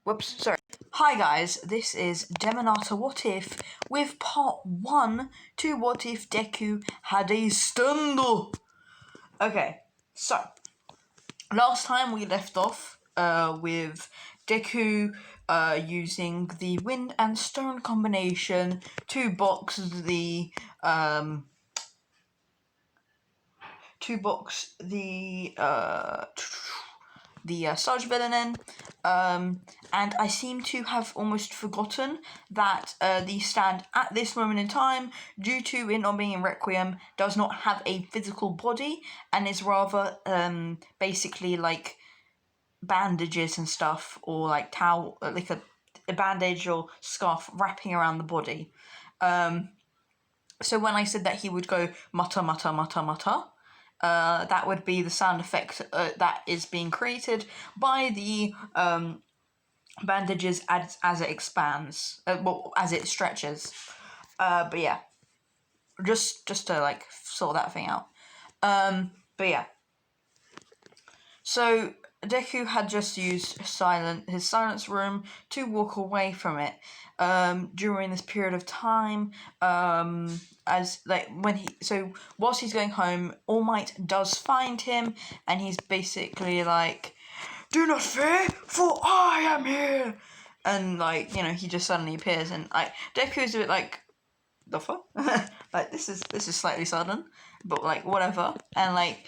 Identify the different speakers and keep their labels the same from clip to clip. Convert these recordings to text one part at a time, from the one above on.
Speaker 1: Whoops, sorry. Hi guys, this is Demonata What If with part 1 to What If Deku had a stand-up. Okay, so last time we left off with Deku using the wind and stone combination to box the Sarge villain in, and I seem to have almost forgotten that the stand at this moment in time, due to it not being in Requiem, does not have a physical body and is rather basically like bandages and stuff, or like towel, like a bandage or scarf wrapping around the body. So when I said that he would go mutter mutter mutter mutter, that would be the sound effect that is being created by the bandages as it expands, as it stretches. But yeah, just to like sort that thing out. But yeah, so Deku had just used his silence room to walk away from it. During this period of time, whilst he's going home, All Might does find him, and he's basically like, "Do not fear, for I am here," and like, he just suddenly appears, and like Deku's a bit like, the fuck, like this is slightly sudden, but like whatever, and like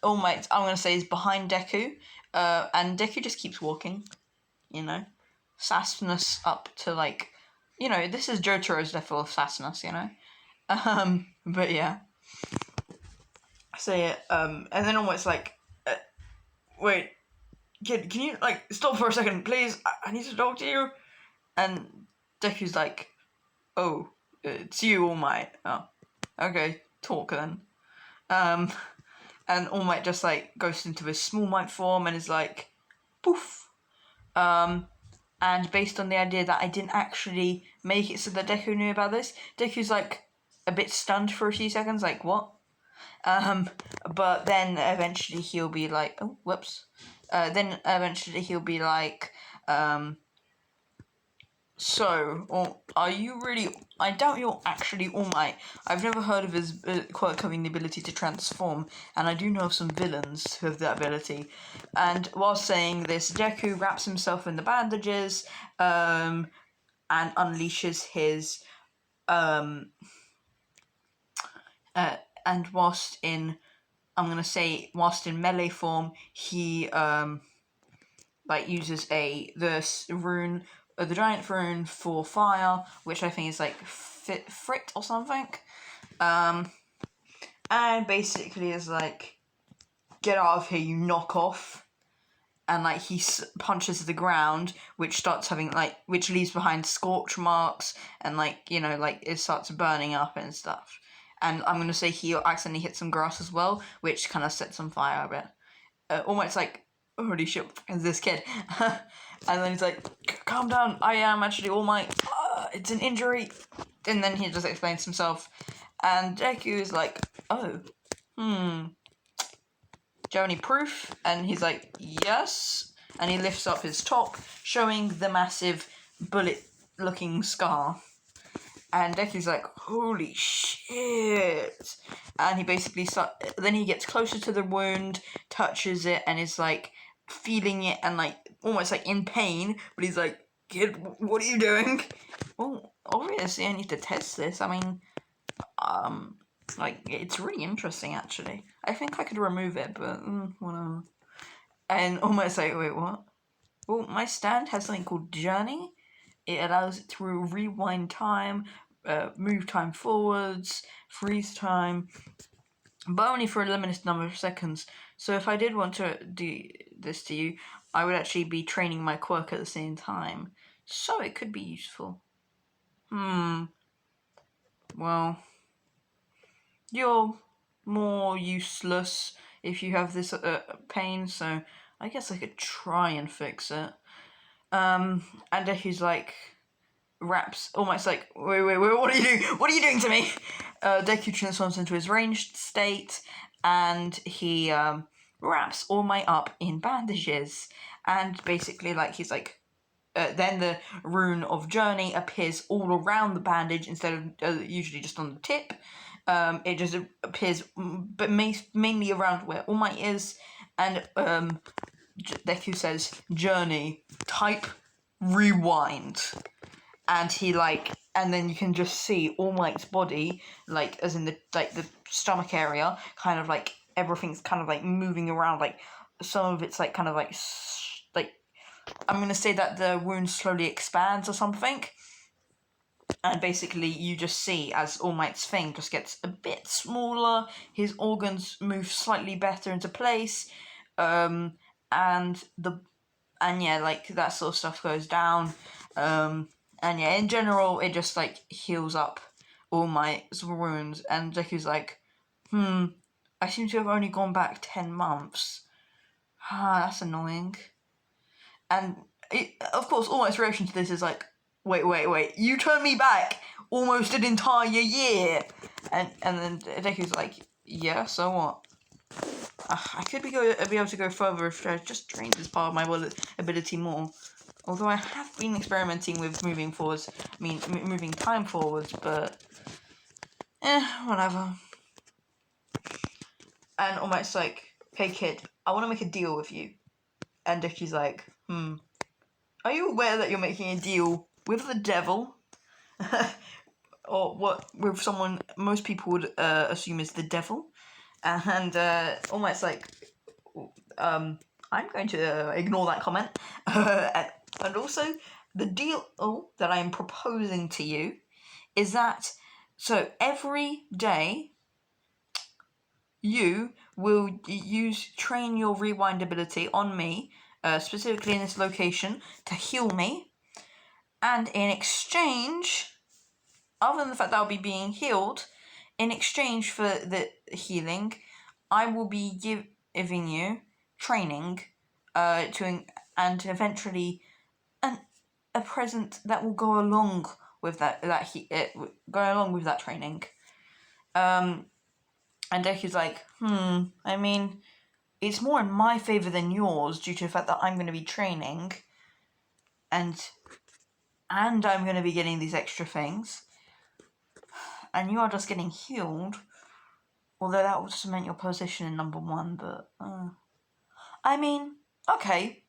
Speaker 1: All Might, I'm gonna say, is behind Deku, and Deku just keeps walking, sassness up to like, this is Jotaro's level of sassness, but yeah. So yeah, and then All Might's like, wait, kid, can you like stop for a second, please? I need to talk to you. And Deku's like, oh, it's you, All Might. Oh, okay, talk then. And All Might just like goes into his small might form and is like, poof. And based on the idea that I didn't actually make it so that Deku knew about this, Deku's like a bit stunned for a few seconds, like, what? But then eventually he'll be like, oh, whoops. Then eventually he'll be like, so, are you really? I doubt you're actually All Might. I've never heard of his quirk having the ability to transform, and I do know of some villains who have that ability. And while saying this, Deku wraps himself in the bandages, and unleashes his, and whilst in melee form, he uses the giant rune for fire, which I think is like Frit or something, and basically is like, get out of here, you knock off, and like he punches the ground, which leaves behind scorch marks, and it starts burning up and stuff. And I'm gonna say he accidentally hit some grass as well, which kind of sets on fire a bit. Almost like, holy shit, is this kid? And then he's like, calm down, I am actually All Might, it's an injury. And then he just explains himself, and Deku is like, oh, do you have any proof? And he's like, yes. And he lifts up his top, showing the massive bullet-looking scar. And Deku's like, holy shit. And he basically then he gets closer to the wound, touches it, and is like feeling it and like almost like in pain, but he's like, kid, what are you doing? Well, obviously I need to test this. I mean, it's really interesting actually. I think I could remove it, but whatever. And almost like, wait, what? Well, my stand has something called Journey. It allows it to rewind time, move time forwards, freeze time, but only for a limited number of seconds. So if I did want to do this to you, I would actually be training my quirk at the same time. So it could be useful. Well, you're more useless if you have this pain, so I guess I could try and fix it. And Deku's like, almost like, wait, what are you doing? What are you doing to me? Deku transforms into his ranged state, and he wraps All Might up in bandages, and basically like he's like, then the rune of journey appears all around the bandage instead of usually just on the tip. It just appears, but mainly around where All Might is, and Deku says, "Journey, type, rewind," and he and then you can just see All Might's body, as in the stomach area, kind of everything's kind of moving around, some of it's kind of I'm gonna say that the wound slowly expands or something. And basically, you just see as All Might's thing just gets a bit smaller, his organs move slightly better into place, and that sort of stuff goes down. And yeah, in general, it just heals up All Might's wounds. And Deku's I seem to have only gone back 10 months. That's annoying. And of course, All Might's reaction to this is wait, you turned me back almost an entire year. And then Deku's yeah, so what? I could be able to go further if I just trained this part of my ability more. Although I have been experimenting with moving forwards, moving time forwards, but whatever. And All Might's hey kid, I want to make a deal with you. And Deku's are you aware that you're making a deal with the devil? Or what, with someone most people would assume is the devil? And All Might's I'm going to ignore that comment. And also, the deal that I am proposing to you is that, so every day, you will train your rewind ability on me, specifically in this location, to heal me. And in exchange, other than the fact that I'll be being healed, in exchange for the healing, I will be giving you training, and eventually a present that will go along with that training. And Deku's it's more in my favour than yours due to the fact that I'm going to be training, and I'm going to be getting these extra things, and you are just getting healed, although that would cement your position in number 1, but okay,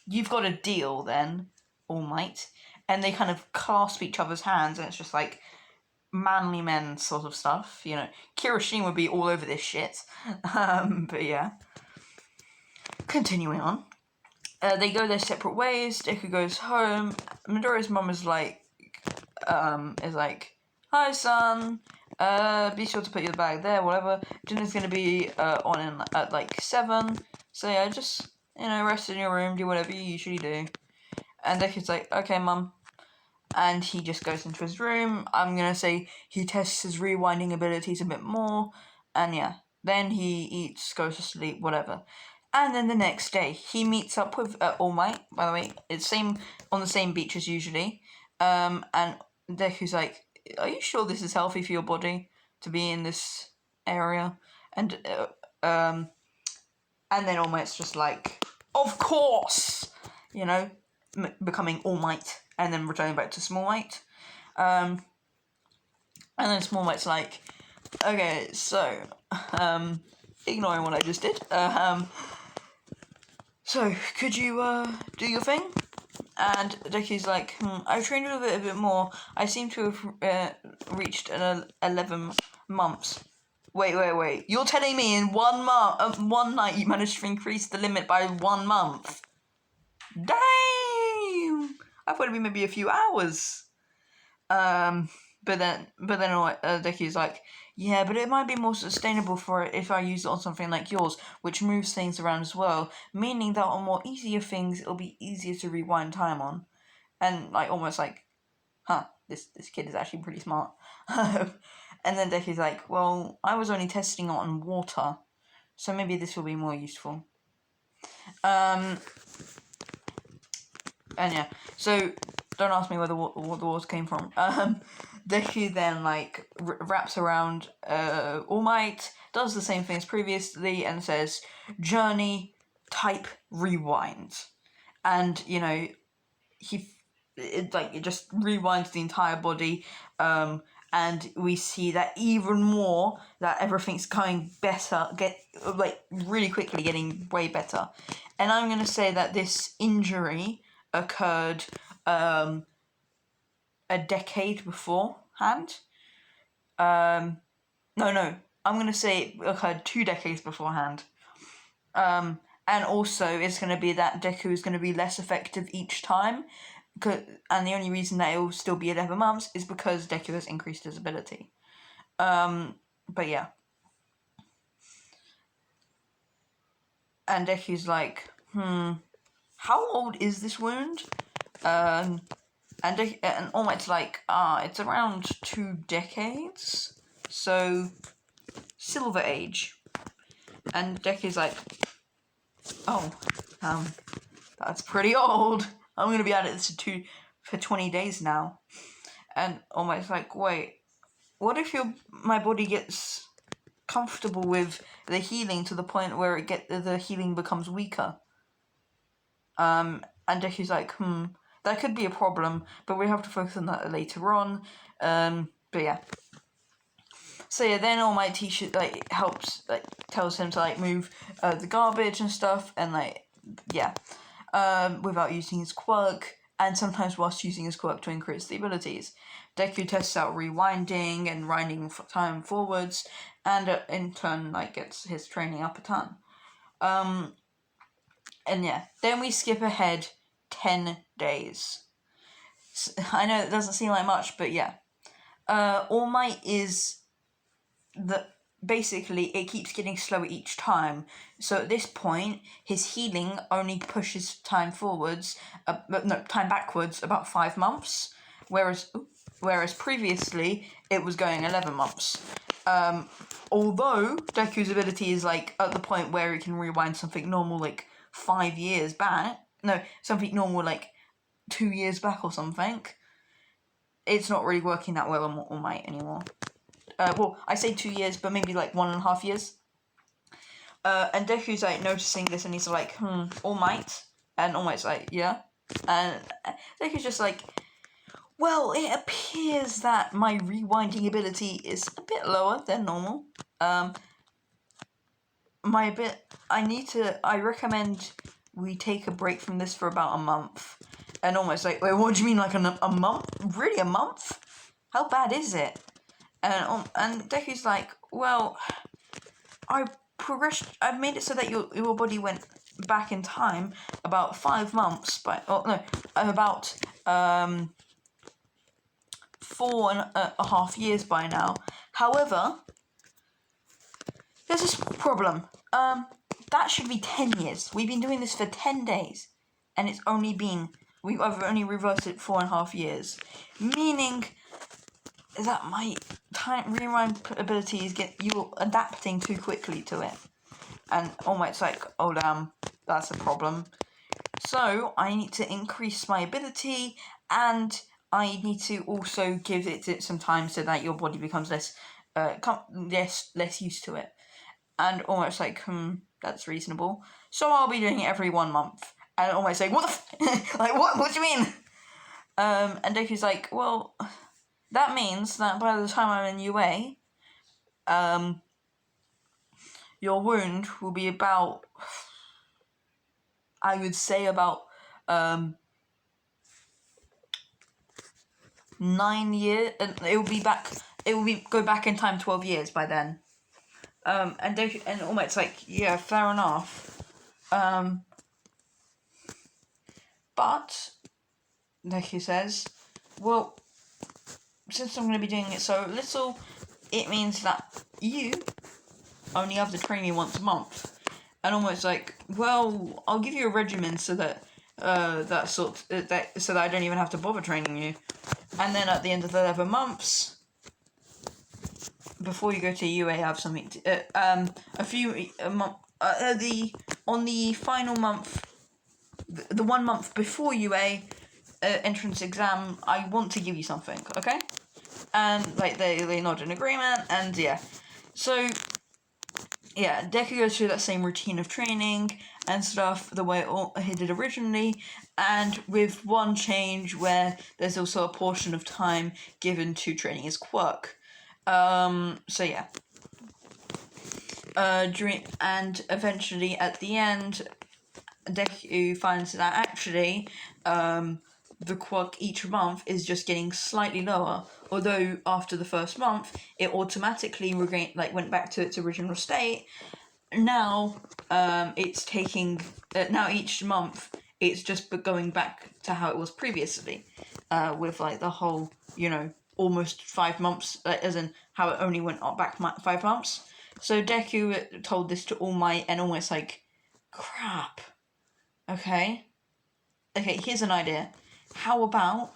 Speaker 1: you've got a deal then, All Might. And they kind of clasp each other's hands, and it's just manly men sort of stuff, Kirishima would be all over this shit. But yeah. Continuing on. They go their separate ways. Deku goes home. Midoriya's mum is hi son, be sure to put your bag there, whatever. Dinner's gonna be on at 7. So yeah, just rest in your room, do whatever you usually do. And Deku's okay mum. And he just goes into his room. I'm gonna say he tests his rewinding abilities a bit more. And yeah, then he eats, goes to sleep, whatever. And then the next day, he meets up with All Might. By the way, it's on the same beach as usually. And Deku's are you sure this is healthy for your body to be in this area? And then All Might's just of course, becoming All Might and then returning back to Small Might. And then Small Might's okay, so ignoring what I just did. So could you do your thing? And Deku's I've trained a bit more. I seem to have reached 11 months. Wait. You're telling me in 1 month, one night you managed to increase the limit by 1 month? Damn! I thought it'd be maybe a few hours. But then Deku's yeah, but it might be more sustainable for it if I use it on something like yours, which moves things around as well, meaning that on more easier things, it'll be easier to rewind time on. And, almost this kid is actually pretty smart. And then Deku's well, I was only testing it on water, so maybe this will be more useful. And yeah, so don't ask me where the water came from. Deku then wraps around All Might, does the same thing as previously, and says, journey, type, rewind. And, it just rewinds the entire body, and we see that even more that everything's going better, really quickly getting way better. And I'm gonna say that this injury occurred a decade beforehand. No, I'm gonna say it occurred 2 decades beforehand. And also it's gonna be that Deku is gonna be less effective each time. And the only reason that it will still be 11 months is because Deku has increased his ability. But yeah. And Deku's like, how old is this wound? And All Might's like, it's around 2 decades. So, Silver Age. And Deku's like, that's pretty old. I'm gonna be at it for 20 days now. And All Might's like, wait, what if my body gets comfortable with the healing to the point where the healing becomes weaker? And Deku's like, that could be a problem, but we have to focus on that later on. But yeah. So yeah, then All Might tells him to move the garbage and stuff, and without using his quirk, and sometimes whilst using his quirk to increase the abilities. Deku tests out rewinding and winding time forwards, and in turn gets his training up a ton. And yeah, then we skip ahead 10 days. I know it doesn't seem like much, but yeah. All Might is basically it keeps getting slower each time. So at this point, his healing only pushes time backwards about 5 months, whereas previously it was going 11 months. Although Deku's ability is at the point where it can rewind something normal 5 years back. No, something normal 2 years back or something. It's not really working that well on All Might anymore. Well, I say 2 years, but maybe 1.5 years. And Deku's noticing this, and he's like, All Might? And All Might's like, yeah. And Deku's just like, well, it appears that my rewinding ability is a bit lower than normal. I recommend we take a break from this for about a month. And Almost like, wait, what do you mean, a month? Really, a month? How bad is it? And Deku's like, well, I've made it so that your body went back in time about 5 months, about 4.5 years by now. However, there's this problem. That should be 10 years. We've been doing this for 10 days, and we've only reversed it 4.5 years, meaning that my time rewind abilities you're adapting too quickly to it. And Almight's like, oh damn, that's a problem. So I need to increase my ability, and I need to also give it some time so that your body becomes less used to it. And Almight's like, that's reasonable. So I'll be doing it every 1 month. And Almight's like, what the what do you mean? And Deku's like, well, that means that by the time I'm in UA, your wound will be about, I would say about 9 years, and it will go back in time 12 years by then. And All Might's like, yeah, fair enough. But Deku says, well, since I'm going to be doing it so little, it means that you only have to train me once a month. And Almost like, well, I'll give you a regimen so that so that I don't even have to bother training you. And then at the end of the 11 months, before you go to UA, have something on the final month, the 1 month before UA entrance exam, I want to give you something, okay? And they nod in agreement, and yeah. So yeah, Deku goes through that same routine of training and stuff the way he did originally, and with one change where there's also a portion of time given to training his quirk. So yeah. And eventually at the end, Deku finds that actually, the quirk each month is just getting slightly lower. Although after the first month, it automatically went back to its original state. Now, it's taking now each month it's just going back to how it was previously, with like the whole almost 5 months, as in how it only went back 5 months. So Deku told this to All Might, and almost like, crap. Okay, here's an idea. How about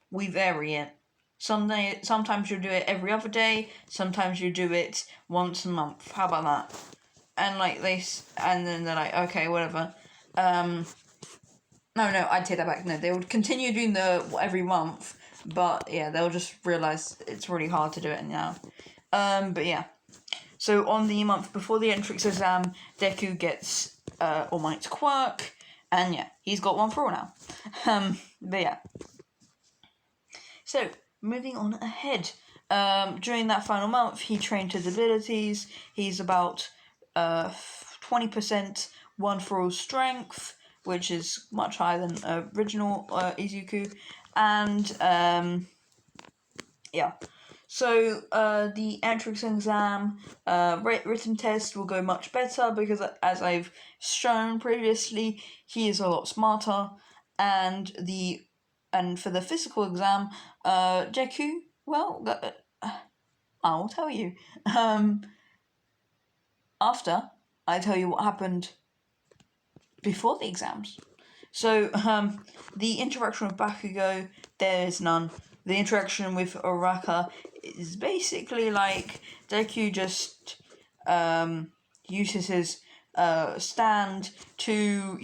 Speaker 1: we vary it? Sometimes you do it every other day. Sometimes you do it once a month. How about that? And then they're like, okay, whatever. No, I'd take that back. No, they would continue doing the every month, but yeah, they'll just realize it's really hard to do it now. But yeah. So on the month before the entrance exam, Deku gets All Might's quirk, and yeah, he's got one for all now. But yeah. So moving on ahead. During that final month, he trained his abilities. He's about 20% one for all strength, which is much higher than original Izuku, and yeah. So the entrance exam written test will go much better because, as I've shown previously, he is a lot smarter, and for the physical exam, Deku, well, I'll tell you. After I tell you what happened before the exams. So, the interaction with Bakugo, there is none. The interaction with Oraka is basically like Deku just uses his stand to,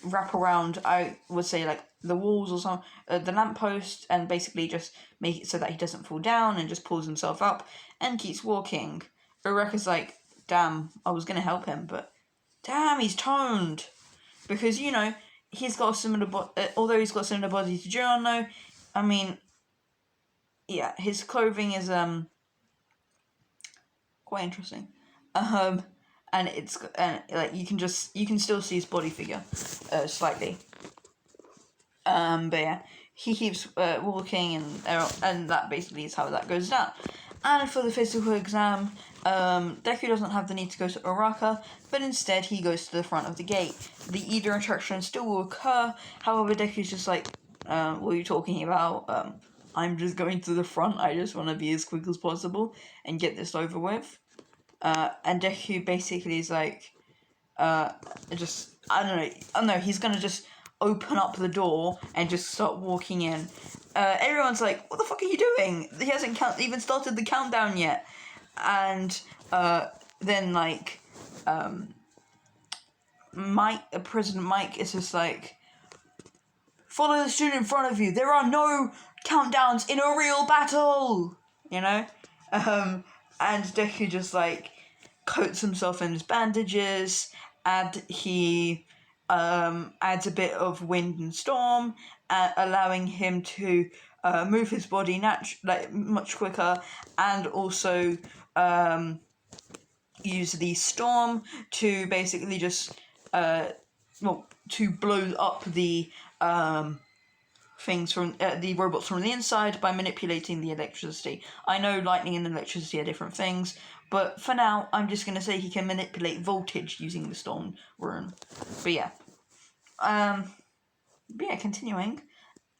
Speaker 1: wrap around, I would say, like the walls or some the lamppost, and basically just make it so that he doesn't fall down, and just pulls himself up and keeps walking. Uraka's like, damn, I was gonna help him, but damn, he's toned. Because, he's got a similar although he's got a similar body to Giorno, I mean, yeah, his clothing is quite interesting. And it's like you can still see his body figure slightly. But yeah, he keeps walking, and that basically is how that goes down. And for the physical exam, Deku doesn't have the need to go to Oraka, but instead he goes to the front of the gate. The Ida interaction still will occur, however Deku's just like, what are you talking about? I'm just going to the front, I just want to be as quick as possible and get this over with. And Deku basically is like, I don't know, he's gonna just open up the door and just start walking in. Everyone's like, what the fuck are you doing? He hasn't even started the countdown yet. And then like President Mike is just like, follow the student in front of you. There are no countdowns in a real battle, and Deku just like coats himself in his bandages, and he adds a bit of wind and storm, allowing him to move his body much quicker, and also use the storm to basically just to blow up the things from the robots from the inside by manipulating the electricity. I know lightning and electricity are different things, but for now I'm just going to say he can manipulate voltage using the storm rune. But yeah. Continuing.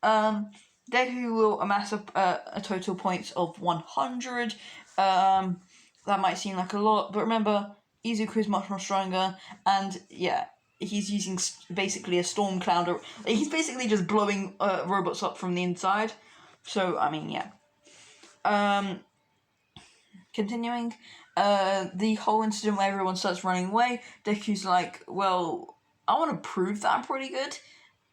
Speaker 1: Deku will amass a total points of 100. That might seem like a lot, but remember, Izuku is much more stronger, and yeah, he's using basically a storm cloud. He's basically just blowing robots up from the inside. So, I mean, yeah. Continuing, the whole incident where everyone starts running away, Deku's like, well, I want to prove that I'm pretty good.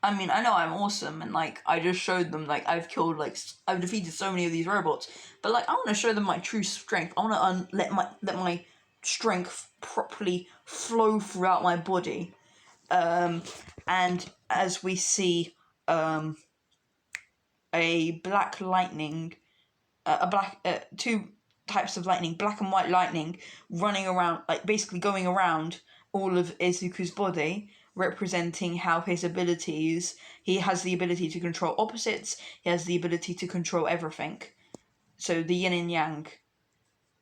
Speaker 1: I mean, I know I'm awesome, and like I just showed them like I've defeated so many of these robots, but like I want to show them my true strength. I want to let my strength properly flow throughout my body. And as we see, a black lightning, two types of lightning, black and white lightning, running around, like basically going around all of Izuku's body, representing how his abilities, he has the ability to control opposites, he has the ability to control everything. So the yin and yang,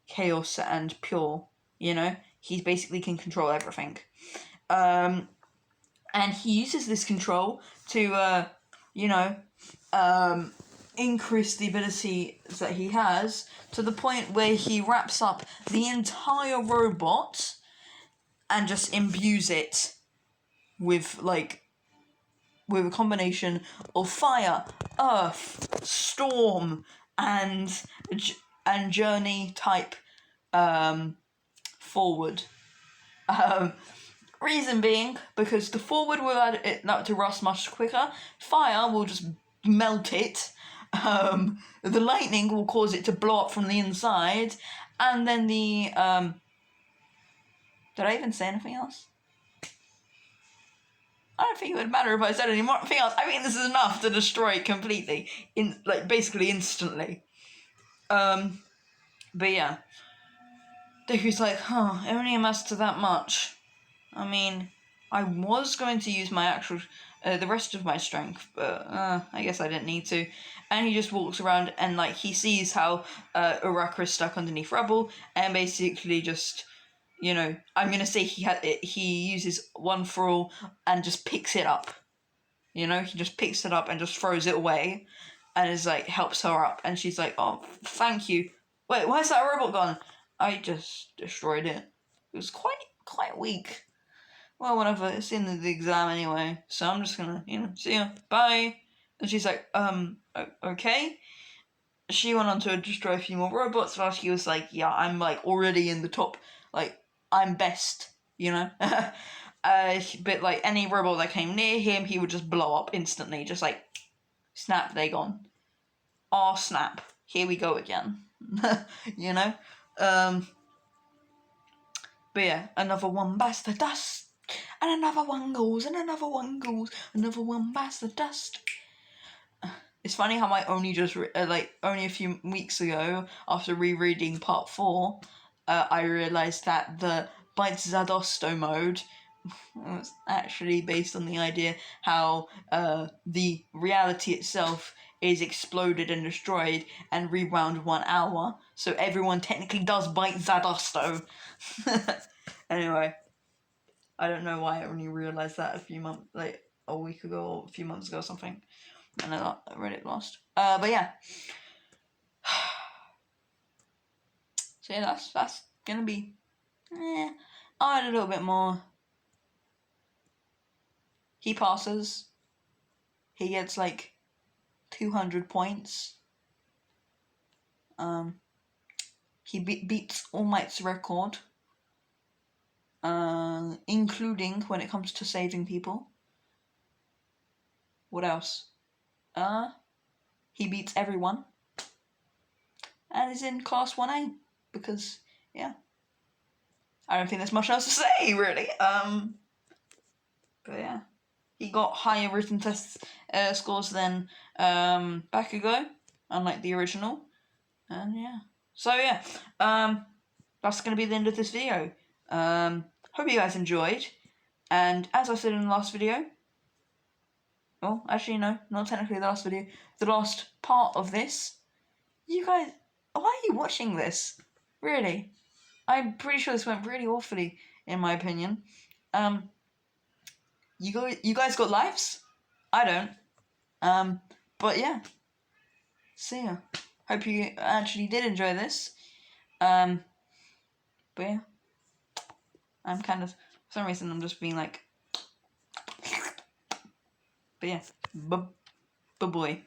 Speaker 1: chaos and pure, he basically can control everything. And he uses this control to, increase the ability that he has to the point where he wraps up the entire robot and just imbues it with a combination of fire, earth, storm, and journey type forward. Reason being, because the forward will add it not to rust much quicker, fire will just melt it, the lightning will cause it to blow up from the inside, and then the, did I even say anything else? I don't think it would matter if I said anything else. I mean, this is enough to destroy it completely, basically instantly. But yeah. Deku's like, it only amounts to that much. I mean, I was going to use my actual, the rest of my strength, but I guess I didn't need to. And he just walks around and like he sees how Uraka is stuck underneath rubble, and basically just, I'm gonna say he uses one for all and just picks it up. He just picks it up and just throws it away, and is like helps her up, and she's like, "Oh, thank you." Wait, where's that robot gone? I just destroyed it. It was quite weak. Well, whatever, it's in the exam anyway, so I'm just gonna, see ya, bye. And she's like, okay. She went on to destroy a few more robots, while she was like, yeah, I'm, like, already in the top, like, I'm best, but, like, any robot that came near him, he would just blow up instantly, just, like, snap, they gone. Aw, snap, here we go again, But yeah, another one bites the dust. And another one goes, and another one goes, another one bites the dust. It's funny how I only just, only a few weeks ago, after rereading Part 4, I realised that the Bites Zadosto mode was actually based on the idea how the reality itself is exploded and destroyed and rewound 1 hour, so everyone technically does bite Zadosto. Anyway. I don't know why I only realised that a week ago or a few months ago or something. And I read it last. But yeah. So yeah, that's gonna be... I'll add a little bit more. He passes. He gets 200 points. He beats All Might's record. Including when it comes to saving people. What else? He beats everyone. And is in Class 1A. Because, yeah. I don't think there's much else to say, really. But yeah. He got higher written test scores than Bakugo, unlike the original. And yeah. So yeah. That's going to be the end of this video. Hope you guys enjoyed. And as I said in the last video, well, actually no, not technically the last video, the last part of this, you guys, why are you watching this? Really? I'm pretty sure this went really awfully, in my opinion. You guys got lives? I don't. But yeah. See ya. Hope you actually did enjoy this. But yeah. I'm kind of, for some reason, I'm just being like, but yeah, bye-bye.